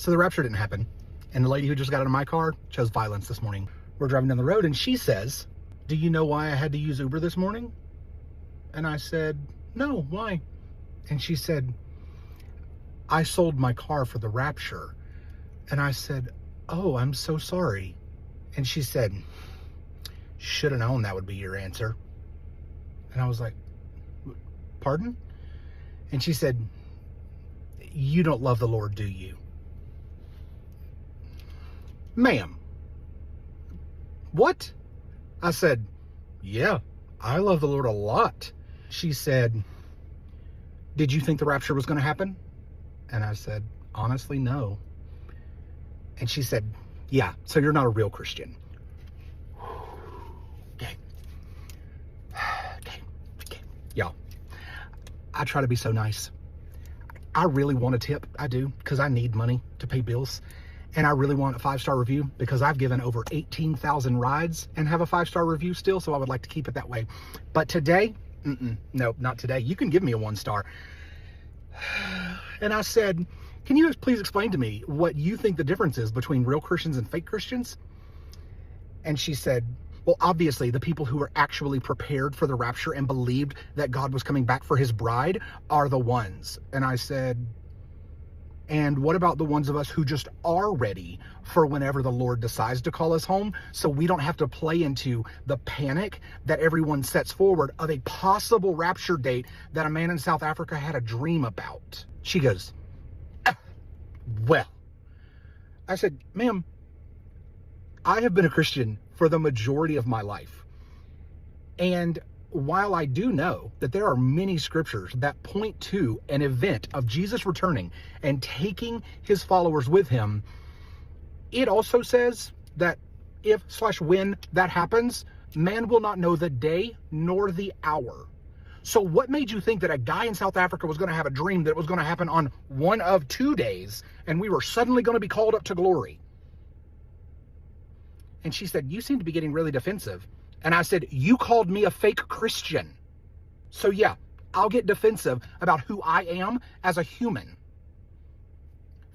So the rapture didn't happen. And the lady who just got out of my car chose violence this morning. We're driving down the road and she says, "Do you know why I had to use Uber this morning?" And I said, "No, why?" And she said, "I sold my car for the rapture." And I said, "Oh, I'm so sorry." And she said, "Should have known that would be your answer." And I was like, "Pardon?" And she said, "You don't love the Lord, do you?" "Ma'am." "What?" I said, "Yeah, I love the Lord a lot." She said, "Did you think the rapture was going to happen?" And I said, "Honestly, no." And she said, "Yeah, so you're not a real Christian." Okay. Okay. Y'all, I try to be so nice. I really want a tip. I do, because I need money to pay bills. And I really want a 5-star review because I've given over 18,000 rides and have a 5-star review still. So I would like to keep it that way. But today, no, not today. You can give me a 1-star. And I said, "Can you please explain to me what you think the difference is between real Christians and fake Christians?" And she said, "Well, obviously the people who are actually prepared for the rapture and believed that God was coming back for his bride are the ones." And I said, "And what about the ones of us who just are ready for whenever the Lord decides to call us home, so we don't have to play into the panic that everyone sets forward of a possible rapture date that a man in South Africa had a dream about?" She goes, "Well." I said, "Ma'am, I have been a Christian for the majority of my life. And while I do know that there are many scriptures that point to an event of Jesus returning and taking his followers with him, it also says that if/when that happens, man will not know the day nor the hour. So what made you think that a guy in South Africa was going to have a dream that it was going to happen on one of 2 days and we were suddenly going to be called up to glory?" And she said, "You seem to be getting really defensive." And I said, "You called me a fake Christian. So yeah, I'll get defensive about who I am as a human.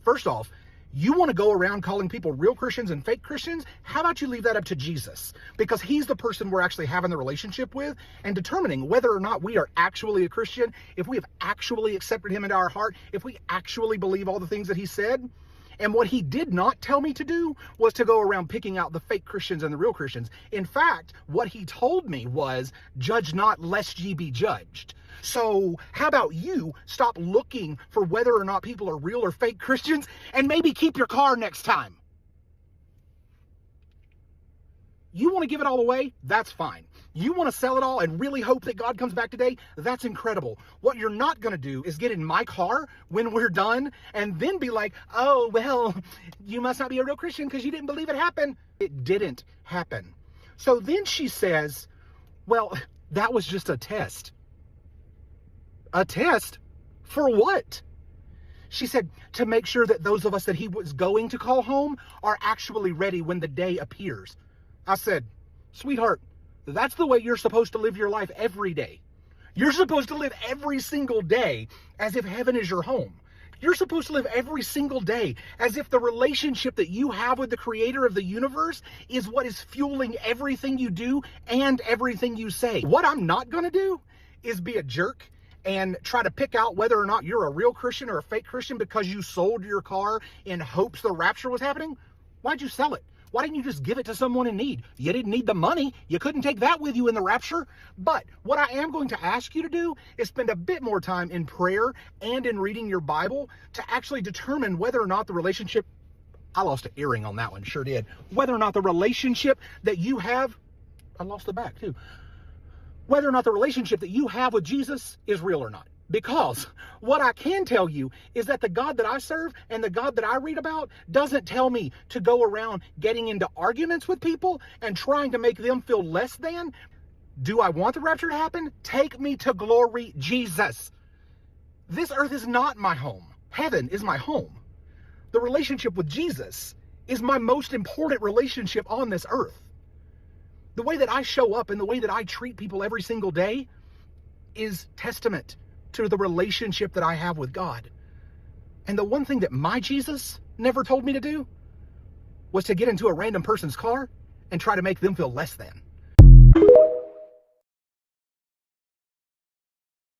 First off, you want to go around calling people real Christians and fake Christians? How about you leave that up to Jesus? Because he's the person we're actually having the relationship with and determining whether or not we are actually a Christian, if we have actually accepted him into our heart, if we actually believe all the things that he said. And what he did not tell me to do was to go around picking out the fake Christians and the real Christians. In fact, what he told me was, "Judge not, lest ye be judged." So how about you stop looking for whether or not people are real or fake Christians and maybe keep your car next time? You want to give it all away? That's fine. You want to sell it all and really hope that God comes back today? That's incredible. What you're not going to do is get in my car when we're done and then be like, "Oh, well, you must not be a real Christian because you didn't believe it happened." It didn't happen. So then she says, "Well, that was just a test." A test? For what? She said, "To make sure that those of us that he was going to call home are actually ready when the day appears." I said, "Sweetheart, that's the way you're supposed to live your life every day. You're supposed to live every single day as if heaven is your home. You're supposed to live every single day as if the relationship that you have with the creator of the universe is what is fueling everything you do and everything you say." What I'm not going to do is be a jerk and try to pick out whether or not you're a real Christian or a fake Christian because you sold your car in hopes the rapture was happening. Why'd you sell it? Why didn't you just give it to someone in need? You didn't need the money. You couldn't take that with you in the rapture. But what I am going to ask you to do is spend a bit more time in prayer and in reading your Bible to actually determine whether or not the relationship, I lost an earring on that one, sure did, whether or not the relationship that you have, I lost the back too, whether or not the relationship that you have with Jesus is real or not. Because what I can tell you is that the God that I serve and the God that I read about doesn't tell me to go around getting into arguments with people and trying to make them feel less than. Do I want the rapture to happen? Take me to glory, Jesus. This earth is not my home. Heaven is my home. The relationship with Jesus is my most important relationship on this earth. The way that I show up and the way that I treat people every single day is testament to the relationship that I have with God. And the one thing that my Jesus never told me to do was to get into a random person's car and try to make them feel less than.